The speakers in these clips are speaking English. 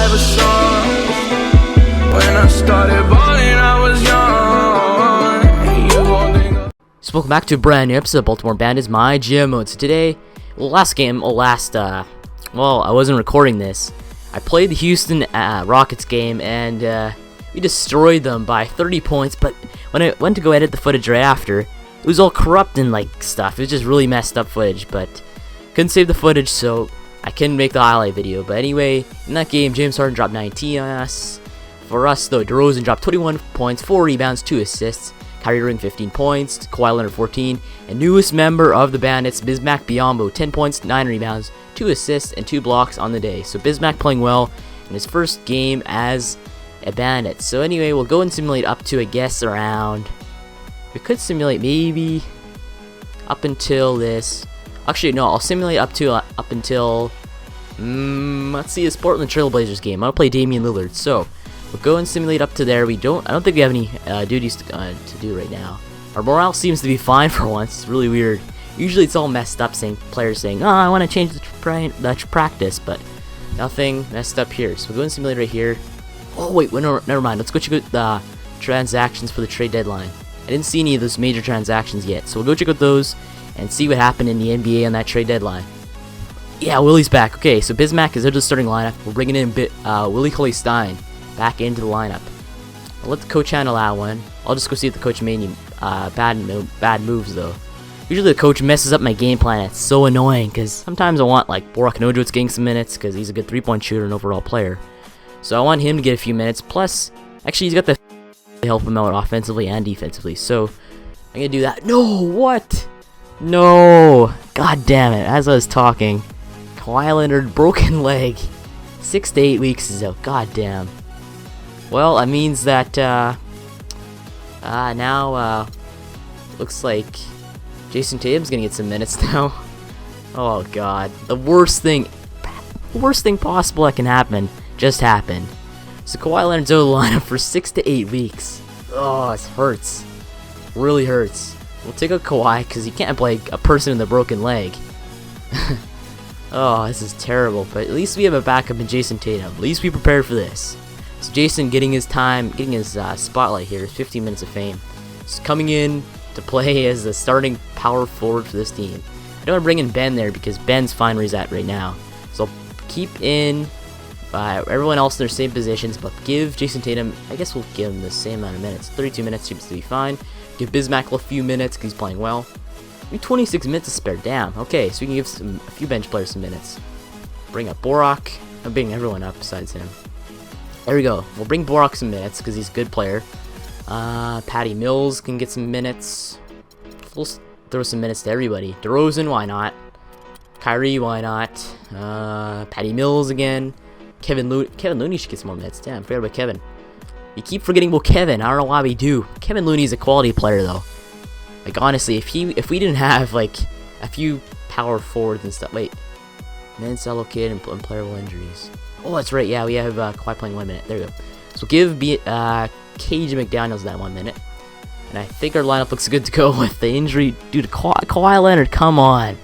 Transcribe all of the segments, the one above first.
ever saw. When I started balling, I was young. You won't think. So welcome back to a brand new episode of Baltimore Bandits MyGM mode. So today, well, I wasn't recording this. I played the Houston Rockets game and we destroyed them by 30 points. But when I went to go edit the footage right after, it was all corrupt and like stuff. It was just really messed up footage, but couldn't save the footage, so I couldn't make the highlight video. But anyway, in that game, James Harden dropped 19 on us. For us, though, DeRozan dropped 21 points, 4 rebounds, 2 assists. Kyrie Irving 15 points, Kawhi Leonard 14, and newest member of the Bandits, Bismack Biyombo, 10 points, 9 rebounds, 2 assists, and 2 blocks on the day. So Bismack playing well in his first game as a Bandit. So anyway, we'll go and simulate up to, I guess, around... We could simulate maybe up until this... Actually, no, I'll simulate up until... let's see, this Portland Trail Blazers game. I'll play Damian Lillard. So... We'll go and simulate up to there. I don't think we have any duties to do right now. Our morale seems to be fine for once. It's really weird. Usually it's all messed up, players saying, "Oh, I want to change the practice," but nothing messed up here. So we'll go and simulate right here. Oh wait, no, never mind. Let's go check out the transactions for the trade deadline. I didn't see any of those major transactions yet, so we'll go check out those and see what happened in the NBA on that trade deadline. Yeah, Willie's back. Okay, so Bismack is into the starting lineup. We're bringing in Willie Cauley-Stein back into the lineup. I'll let the coach handle that one. I'll just go see if the coach made any bad moves though. Usually the coach messes up my game plan. It's so annoying because sometimes I want like Borak Nojot's getting some minutes because he's a good 3-point shooter and overall player. So I want him to get a few minutes. Plus, actually he's got the to help him out offensively and defensively. So I'm gonna do that. No, what? No, god damn it! As I was talking, Kawhi Leonard broken leg, 6 to 8 weeks is out. God damn. Well, that means that now looks like Jason Tatum's gonna get some minutes now. Oh god, the worst thing possible that can happen just happened. So Kawhi Leonard's out of the lineup for 6 to 8 weeks. Oh, it hurts, really hurts. We'll take out Kawhi because he can't play a person with a broken leg. Oh, this is terrible. But at least we have a backup in Jason Tatum. At least we prepared for this. So Jason getting his spotlight here, 15 minutes of fame. He's coming in to play as the starting power forward for this team. I don't want to bring in Ben there because Ben's fine where he's at right now. So I'll keep in everyone else in their same positions, but give Jason Tatum, I guess we'll give him the same amount of minutes. 32 minutes seems to be fine. Give Bismack a few minutes because he's playing well. We 26 minutes to spare. Damn. Okay, so we can give a few bench players some minutes. Bring up Borak. I'm bringing everyone up besides him. There we go. We'll bring Borak some minutes because he's a good player. Patty Mills can get some minutes. We'll throw some minutes to everybody. DeRozan, why not? Kyrie, why not? Patty Mills again. Kevin Looney should get some more minutes. Damn, forgot about Kevin. You keep forgetting about Kevin. I don't know why we do. Kevin Looney's a quality player though. Like honestly, if we didn't have like a few power forwards and stuff. Wait, minutes allocated and playable injuries. Oh, that's right. Yeah, we have Kawhi playing 1 minute. There we go. So give KJ McDaniels that 1 minute, and I think our lineup looks good to go with the injury due to Kawhi Leonard. Come on.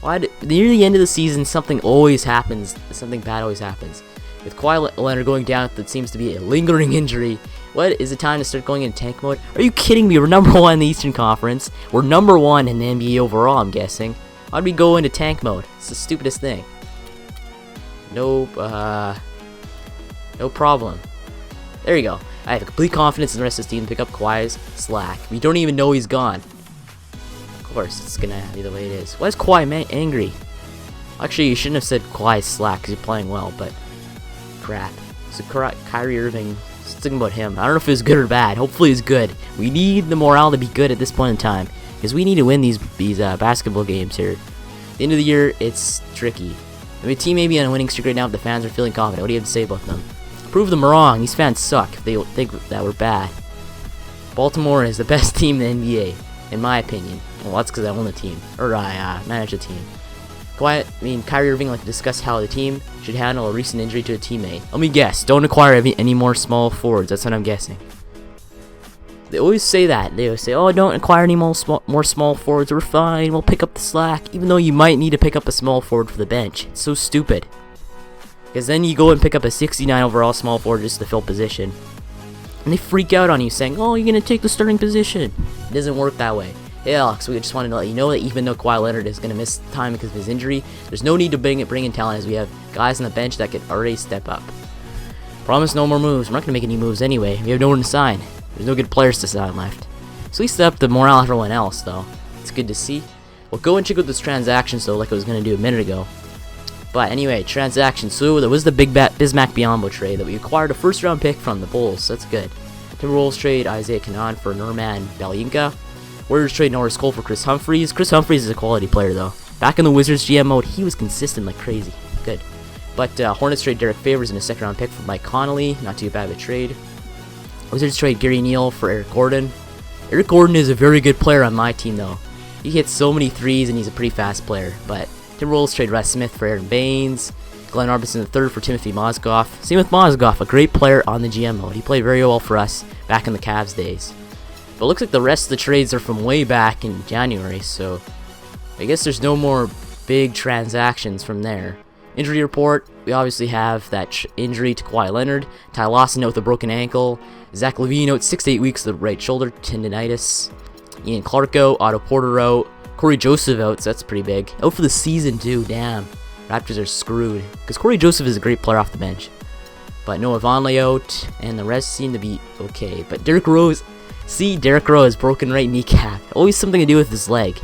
Why? Near the end of the season, something always happens. Something bad always happens. With Kawhi Leonard going down, that seems to be a lingering injury. What, is it time to start going into tank mode? Are you kidding me? We're number 1 in the Eastern Conference. We're number 1 in the NBA overall, I'm guessing. Why'd we go into tank mode? It's the stupidest thing. No problem. There you go. I have complete confidence in the rest of this team to pick up Kawhi's slack. We don't even know he's gone. Of course, it's gonna be the way it is. Why is Kawhi angry? Actually, you shouldn't have said Kawhi's slack because he's playing well, but... crap. So Kyrie Irving, thinking about him. I don't know if it's good or bad. Hopefully it's good. We need the morale to be good at this point in time because we need to win these basketball games here. At the end of the year, it's tricky. I mean, team may be on a winning streak right now, but the fans are feeling confident. What do you have to say about them? Prove them wrong. These fans suck if they think that we're bad. Baltimore is the best team in the NBA, in my opinion. Well, that's because I own the team, or I manage the team. Kyrie Irving like to discuss how the team should handle a recent injury to a teammate. Let me guess. Don't acquire any more small forwards. That's what I'm guessing. They always say that. They always say, "Oh, don't acquire any more small forwards. We're fine. We'll pick up the slack." Even though you might need to pick up a small forward for the bench. It's so stupid. Because then you go and pick up a 69 overall small forward just to fill position. And they freak out on you saying, oh, you're going to take the starting position. It doesn't work that way. Hey Alex, we just wanted to let you know that even though Kawhi Leonard is going to miss time because of his injury, there's no need to bring in talent as we have guys on the bench that could already step up. Promise no more moves. We're not going to make any moves anyway. We have no one to sign. There's no good players to sign left. So we stepped up the morale of everyone else, though. It's good to see. We'll go and check out this transaction, so like I was going to do a minute ago. But anyway, transaction. So there was the big Bismack Biyombo trade that we acquired a first-round pick from the Bulls. So that's good. Timberwolves trade Isaiah Canaan for Norman Balinka. Warriors trade Norris Cole for Chris Humphries. Chris Humphries is a quality player, though. Back in the Wizards GM mode, he was consistent like crazy. Good. But Hornets trade Derek Favors and a second-round pick for Mike Connolly. Not too bad of a trade. Wizards trade Gary Neal for Eric Gordon. Eric Gordon is a very good player on my team, though. He hits so many threes, and he's a pretty fast player. But Timberwolves trade Russ Smith for Aaron Baines. Glenn Arbison III for Timothy Mozgov. Same with Mozgov, a great player on the GM mode. He played very well for us back in the Cavs days. But it looks like the rest of the trades are from way back in January, so I guess there's no more big transactions from there. Injury report, we obviously have that injury to Kawhi Leonard. Ty Lawson out with a broken ankle. Zach LaVine out 6 to 8 weeks with the right shoulder tendonitis. Ian Clark out. Otto Porter out. Corey Joseph out, so that's pretty big. Out for the season too, damn. Raptors are screwed, because Corey Joseph is a great player off the bench. But Noah Vonleh out, and the rest seem to be okay. But Derrick Rose, Derrick Rose, broken right kneecap. Always something to do with his leg.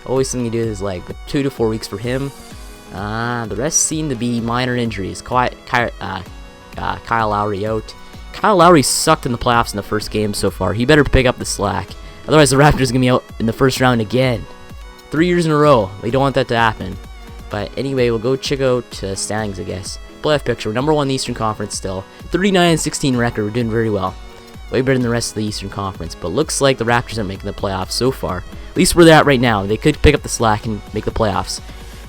Always something to do with his leg. But 2 to 4 weeks for him. The rest seem to be minor injuries. Kyle Lowry out. Kyle Lowry sucked in the playoffs in the first game so far. He better pick up the slack. Otherwise, the Raptors are going to be out in the first round again. 3 years in a row. We don't want that to happen. But anyway, we'll go check out standings, I guess. Playoff picture. We're number 1 in the Eastern Conference still. 39-16 record. We're doing very well. Way better than the rest of the Eastern Conference. But looks like the Raptors aren't making the playoffs so far. At least where they're at right now. They could pick up the slack and make the playoffs.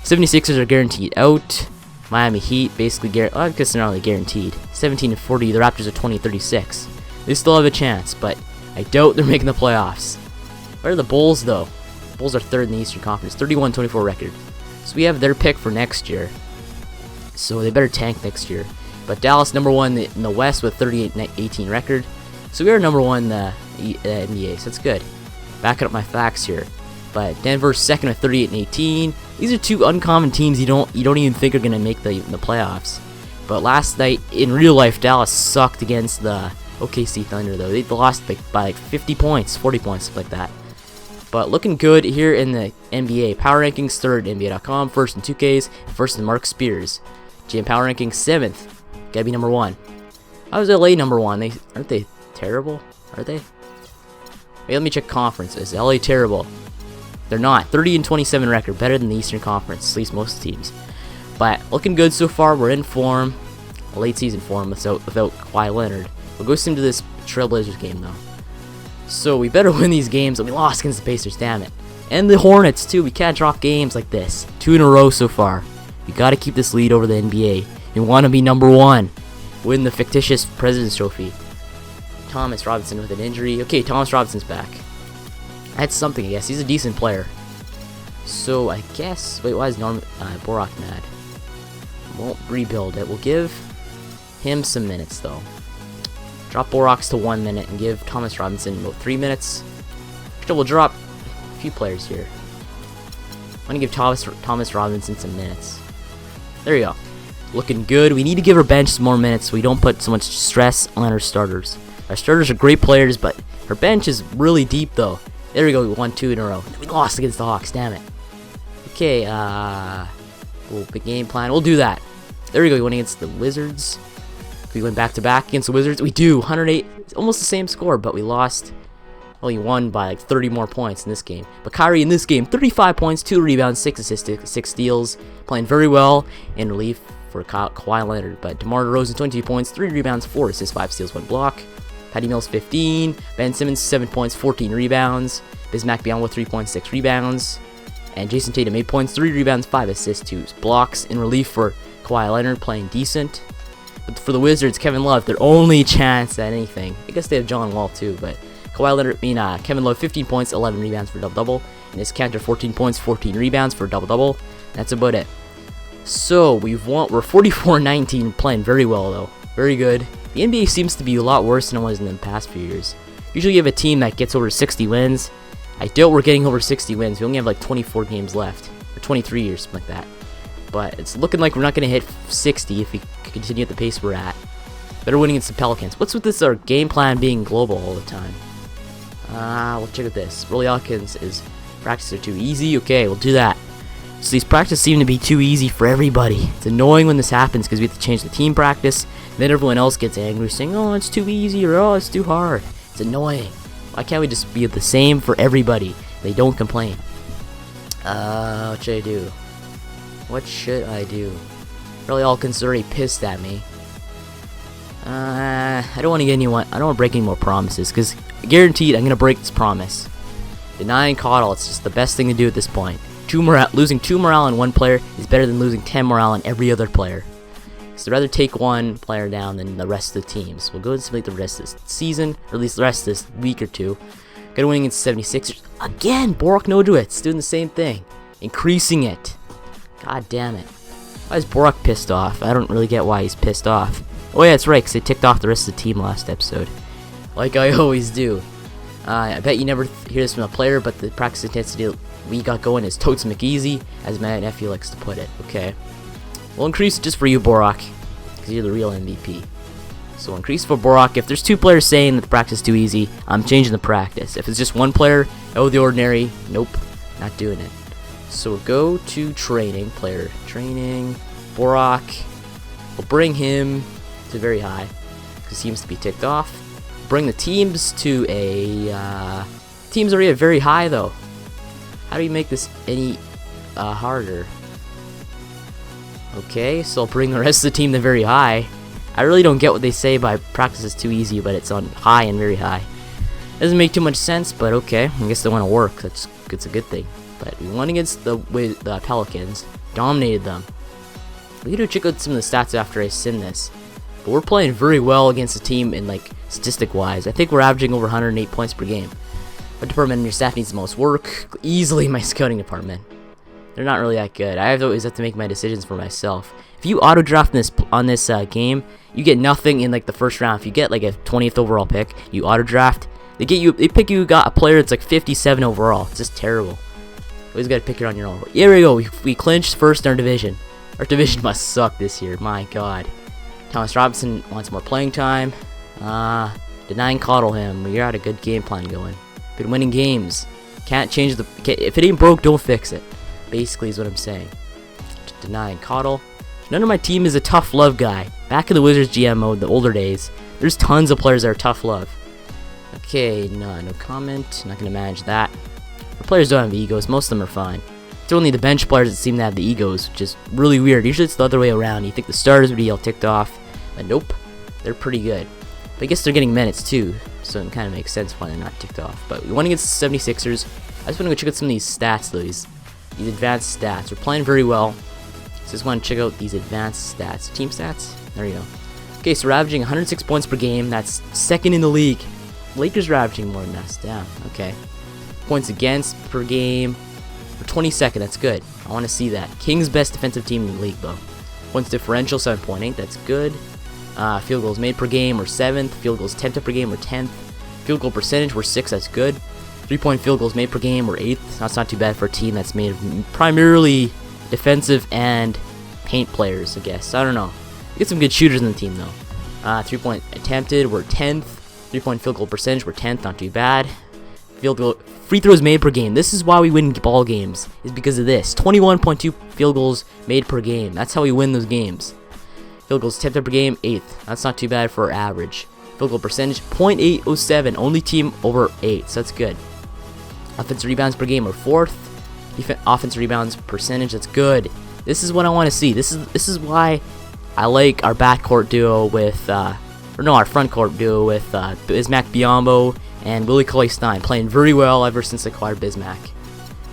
76ers are guaranteed out. Miami Heat basically I guess they're not really guaranteed. 17-40. The Raptors are 20-36. They still have a chance, but I doubt they're making the playoffs. Where are the Bulls, though? The Bulls are 3rd in the Eastern Conference. 31-24 record. So we have their pick for next year. So they better tank next year. But Dallas number 1 in the West with 38-18 record. So we are number 1 in the NBA. So that's good. Backing up my facts here. But Denver's 2nd with 38-18. These are 2 uncommon teams you don't even think are gonna make the playoffs. But last night in real life, Dallas sucked against the OKC Thunder, though. They lost by like 50 points, 40 points, something like that. But looking good here in the NBA. Power rankings 3rd, NBA.com, 1st in 2Ks, 1st in Mark Spears. GM Power rankings 7th. Gotta be number 1. How is LA number 1? Aren't they terrible? Are they? Wait, let me check conferences. LA terrible. They're not. 30-27 record, better than the Eastern Conference, at least most teams. But looking good so far. We're in form, late season form without Kawhi Leonard. We'll go into this Trailblazers game though. So we better win these games. We lost against the Pacers, damn it. And the Hornets too. We can't drop games like this. 2 in a row so far. We gotta keep this lead over the NBA. We want to be number 1. Win the fictitious President's Trophy. Thomas Robinson with an injury. Okay, Thomas Robinson's back. That's something, I guess. He's a decent player. So, I guess... Wait, why is Borak mad? Won't rebuild it. We'll give him some minutes, though. Drop Borax to 1 minute and give Thomas Robinson about 3 minutes. Actually, we'll drop a few players here. I'm going to give Thomas Robinson some minutes. There you go. Looking good. We need to give our bench some more minutes so we don't put so much stress on our starters. Our starters are great players, but our bench is really deep, though. There we go. We won 2 in a row. We lost against the Hawks. Damn it. Okay, big game plan. We'll do that. There we go. We went against the Wizards. We went back-to-back against the Wizards. We do. 108. It's almost the same score, but we lost. Only won by like 30 more points in this game. But Kyrie in this game, 35 points, 2 rebounds, 6 assists, 6 steals. Playing very well in relief for Kawhi Leonard. But DeMar DeRozan, 22 points, 3 rebounds, 4 assists, 5 steals, 1 block. Patty Mills, 15. Ben Simmons, 7 points, 14 rebounds. Bismack Biyombo, 3 points, 6 rebounds. And Jason Tatum, 8 points, 3 rebounds, 5 assists, 2 blocks. In relief for Kawhi Leonard, playing decent. But for the Wizards, Kevin Love, their only chance at anything. I guess they have John Wall too, but Kevin Love, 15 points, 11 rebounds for double-double. And his counter, 14 points, 14 rebounds for double-double. That's about it. So we're 44-19, playing very well though, very good. The NBA seems to be a lot worse than it was in the past few years. Usually you have a team that gets over 60 wins. I doubt we're getting over 60 wins. We only have like 24 games left, or 23 or something like that. But it's looking like we're not going to hit 60 if we continue at the pace we're at. Better win against the Pelicans. What's with this, our game plan being global all the time? We'll check out this. Willie is practices are too easy. Okay, we'll do that. So these practices seem to be too easy for everybody. It's annoying when this happens because we have to change the team practice. Then everyone else gets angry saying, oh, it's too easy, or oh, it's too hard. It's annoying. Why can't we just be the same for everybody? They don't complain. What should I do? What should I do? Really, Alkins already pissed at me. I don't want to get anyone. I don't want to break any more promises because guaranteed I'm gonna break this promise. Denying Coddle, it's just the best thing to do at this point. Losing 2 morale on one player is better than losing 10 morale on every other player. So I'd rather take one player down than the rest of the teams. We'll go and simulate the rest of this season, or at least the rest of this week or two. Got to win against 76ers. Again, Borak Nodowitz doing the same thing. Increasing it. God damn it. Why is Borak pissed off? I don't really get why he's pissed off. Oh yeah, that's right, because they ticked off the rest of the team last episode. Like I always do. I bet you never hear this from a player, but the practice intensity we got going is totes McEasy, as my nephew likes to put it. Okay. We'll increase it just for you, Borak, because you're the real MVP. So increase for Borak. If there's 2 players saying that the practice is too easy, I'm changing the practice. If it's just 1 player, out of the ordinary, nope, not doing it. So we'll go to training, player training, Borak. We'll bring him to very high, because he seems to be ticked off. Bring the teams to a, teams already at very high though. How do you make this any harder? Okay, so I'll bring the rest of the team to very high. I really don't get what they say by practice is too easy, but it's on high and very high. Doesn't make too much sense, but okay. I guess they want to work. It's a good thing. But we won against the Pelicans, dominated them. We gotta check out some of the stats after I send this. But we're playing very well against the team in like statistic-wise. I think we're averaging over 108 points per game. What department in your staff needs the most work? Easily my scouting department. They're not really that good. I always have to make my decisions for myself. If you auto draft on this game, you get nothing in like the first round. If you get like a 20th overall pick, you auto draft. They pick you got a player that's like 57 overall. It's just terrible. You always gotta pick it on your own. Here we go. We clinched first in our division. Our division must suck this year. My God. Thomas Robinson wants more playing time. Denying Coddle him. We got a good game plan going. Been winning games. Can't change if it ain't broke, don't fix it. Basically is what I'm saying. Denying Coddle. None of my team is a tough love guy. Back in the Wizards GM mode, the older days, there's tons of players that are tough love. Okay, no comment. Not gonna manage that. Our players don't have egos. Most of them are fine. It's only the bench players that seem to have the egos, which is really weird. Usually it's the other way around. You think the starters would be all ticked off, but nope, they're pretty good. But I guess they're getting minutes too, so it kind of makes sense why they're not ticked off. But we won against the 76ers. I just want to go check out some of these stats though, these advanced stats. We're playing very well. So just want to check out these advanced stats. Team stats? There you go. Okay, so we're averaging 106 points per game. That's second in the league. Lakers are averaging more than us. Damn, okay. Points against per game. We're 22nd, that's good. I want to see that. Kings best defensive team in the league though. Points differential, 7.8, that's good. Field goals made per game, we're 7th. Field goals attempted per game, we're 10th. Field goal percentage, we're 6th, that's good. 3-point field goals made per game, we're 8th. That's not too bad for a team that's made of primarily defensive and paint players, I guess. I don't know. We get some good shooters in the team though. 3-point attempted, we're 10th. 3-point field goal percentage, we're 10th, not too bad. Free throws made per game. This is why we win ball games, is because of this. 21.2 field goals made per game. That's how we win those games. Field goals attempted per game, 8th. That's not too bad for our average. Field goal percentage, .807. Only team over 8, so that's good. Offensive rebounds per game, we're 4th. Offensive rebounds percentage, that's good. This is what I want to see. This is why I like our backcourt duo with, our front court duo with Bismack Biyombo and Willie Cauley-Stein, playing very well ever since I acquired Bismack.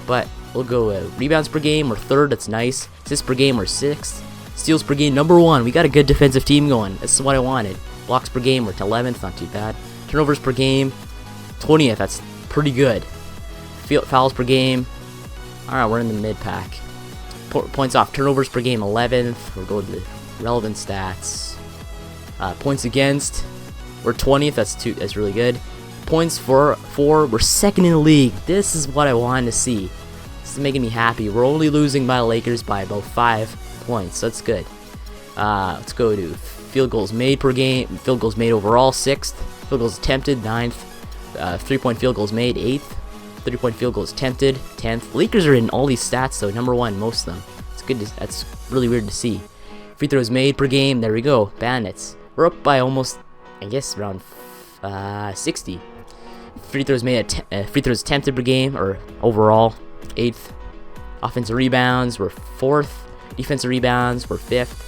But we'll go rebounds per game, we're 3rd, that's nice. Assists per game, we're 6th. Steals per game, number 1. We got a good defensive team going. This is what I wanted. Blocks per game, we're 11th, not too bad. Turnovers per game, 20th, that's pretty good. Fouls per game, alright, we're in the mid-pack. Points off turnovers per game, 11th. We're going to relevant stats. Points against, we're 20th. That's really good. Points for, we're 2nd in the league. This is what I wanted to see. This is making me happy. We're only losing by the Lakers by about 5 points. So that's good. Let's go to field goals made per game. Field goals made overall, 6th. Field goals attempted, 9th. 3-point field goals made, 8th. 3-point field goals attempted, 10th. Lakers are in all these stats though, number 1, most of them. It's good. That's really weird to see. Free throws made per game. There we go. Bandits. We're up by almost, I guess, around 60. Free throws made. Free throws attempted per game, or overall, 8th. Offensive rebounds, we're 4th. Defensive rebounds, we're 5th.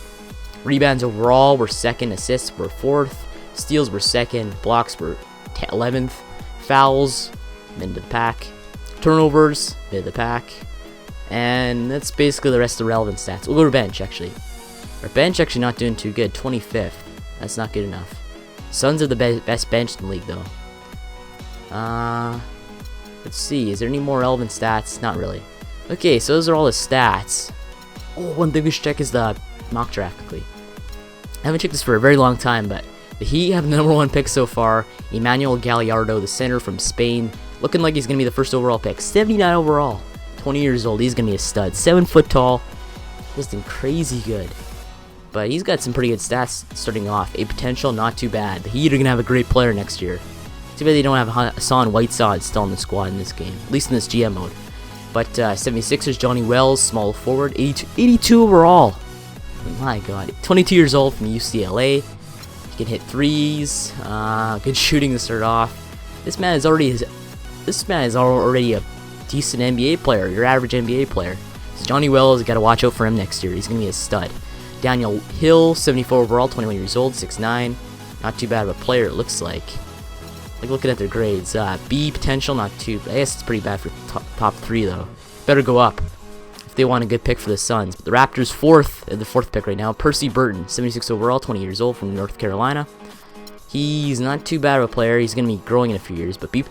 Rebounds overall, we're 2nd. Assists, we're 4th. Steals, we're 2nd. Blocks, we're 11th. Fouls, mid to the pack. Turnovers, mid of the pack. And that's basically the rest of the relevant stats. We'll go to bench, actually. Our bench actually not doing too good. 25th. That's not good enough. Suns are the best bench in the league, though. Let's see. Is there any more relevant stats? Not really. Okay, so those are all the stats. Oh, one thing we should check is the mock draft quickly. I haven't checked this for a very long time, but the Heat have the number 1 pick so far. Emmanuel Gallardo, the center from Spain, looking like he's going to be the first overall pick. 79 overall. 20 years old. He's going to be a stud. 7 foot tall. Just crazy good. But he's got some pretty good stats starting off. A potential, not too bad. The Heat are going to have a great player next year. Too bad they don't have Hassan Whiteside still in the squad in this game. At least in this GM mode. But 76ers, Johnny Wells, small forward. 82 overall. Oh my god. 22 years old from UCLA. He can hit threes. Good shooting to start off. This man is already a decent NBA player. Your average NBA player. So Johnny Wells, got to watch out for him next year. He's going to be a stud. Daniel Hill, 74 overall, 21 years old, 6'9". Not too bad of a player, it looks like. Like looking at their grades. B potential, not too. I guess it's pretty bad for top 3 though. Better go up if they want a good pick for the Suns. But the Raptors 4th, the 4th pick right now. Percy Burton, 76 overall, 20 years old, from North Carolina. He's not too bad of a player. He's gonna be growing in a few years. But B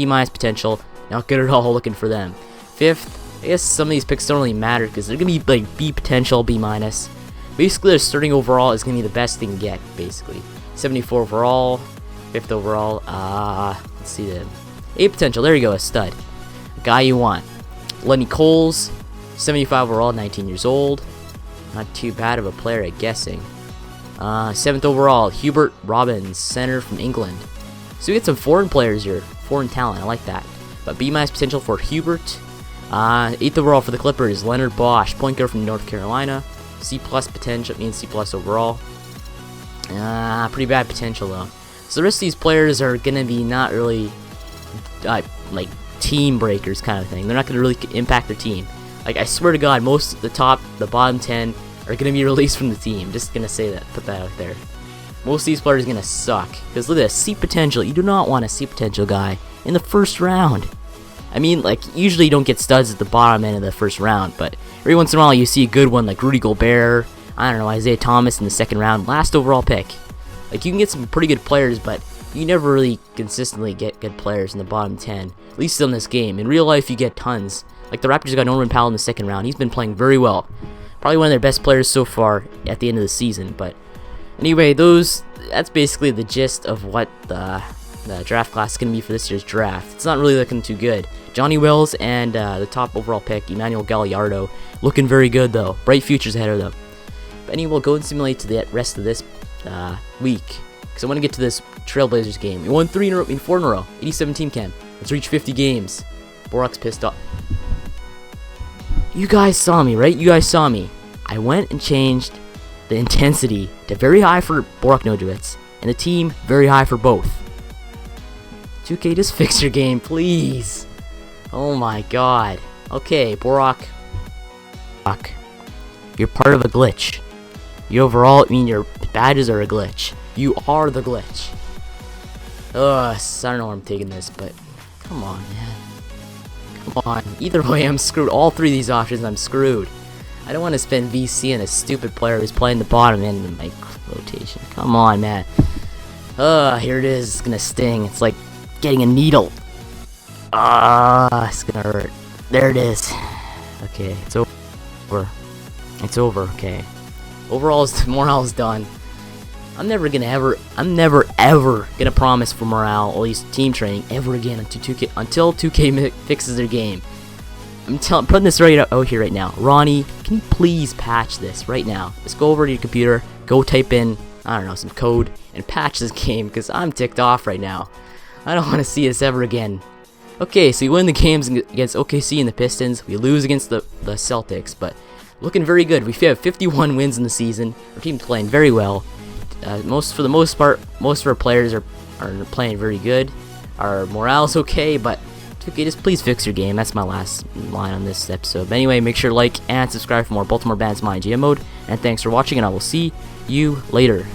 minus potential, not good at all. Looking for them. 5th, I guess some of these picks don't really matter because they're gonna be like B potential, B minus. Basically, their starting overall is going to be the best they can get, basically. 74 overall, 5th overall, let's see then. A potential, there you go, a stud. A guy you want. Lenny Coles, 75 overall, 19 years old. Not too bad of a player, I'm guessing. 7th overall, Hubert Robbins, center from England. So we get some foreign players here, foreign talent, I like that. But B- potential for Hubert. 8th overall for the Clippers, Leonard Bosch, point guard from North Carolina. C+ potential, means C+ overall. Pretty bad potential though. So the rest of these players are gonna be not really like team breakers kind of thing. They're not gonna really impact their team. Like I swear to God, most of the bottom 10 are gonna be released from the team. Just gonna say that, put that out there. Most of these players are gonna suck. Because look at this, C potential. You do not want a C potential guy in the first round. I mean, like, usually you don't get studs at the bottom end of the first round, but every once in a while you see a good one like Rudy Gobert, I don't know, Isaiah Thomas in the 2nd round, last overall pick. Like, you can get some pretty good players, but you never really consistently get good players in the bottom 10, at least in this game. In real life, you get tons. Like, the Raptors got Norman Powell in the 2nd round. He's been playing very well. Probably one of their best players so far at the end of the season, but anyway, that's basically the gist of what the draft class is going to be for this year's draft. It's not really looking too good. Johnny Wells and the top overall pick, Emmanuel Gallardo, looking very good though. Bright futures ahead of them. But anyway, we'll go and simulate to the rest of this week. Because I want to get to this Trailblazers game. We won 4 in a row. 87 team cam. Let's reach 50 games. Borak's pissed off. You guys saw me, right? You guys saw me. I went and changed the intensity to very high for Borak Nojewicz. And the team, very high for both. 2K, just fix your game, please. Oh my god. Okay, Borak. You're part of a glitch. Your badges are a glitch. You are the glitch. Ugh, I don't know where I'm taking this, but come on, man. Come on. Either way, I'm screwed. All 3 of these options, I'm screwed. I don't want to spend VC on a stupid player who's playing the bottom end of my rotation. Come on, man. Here it is. It's gonna sting. It's like getting a needle. It's gonna hurt. There it is. Okay, it's over. It's over, okay. Overall, morale is done. I'm never ever gonna promise for morale, or at least team training, ever again until 2K fixes their game. I'm putting this right out here right now. Ronnie, can you please patch this right now? Just go over to your computer, go type in, I don't know, some code, and patch this game, because I'm ticked off right now. I don't want to see this ever again. Okay, so we win the games against OKC and the Pistons. We lose against the Celtics, but looking very good. We have 51 wins in the season. Our team's playing very well. For the most part, most of our players are playing very good. Our morale's okay, but okay, just please fix your game. That's my last line on this episode. But anyway, make sure to like and subscribe for more Baltimore Bandits MyGM mode. And thanks for watching, and I will see you later.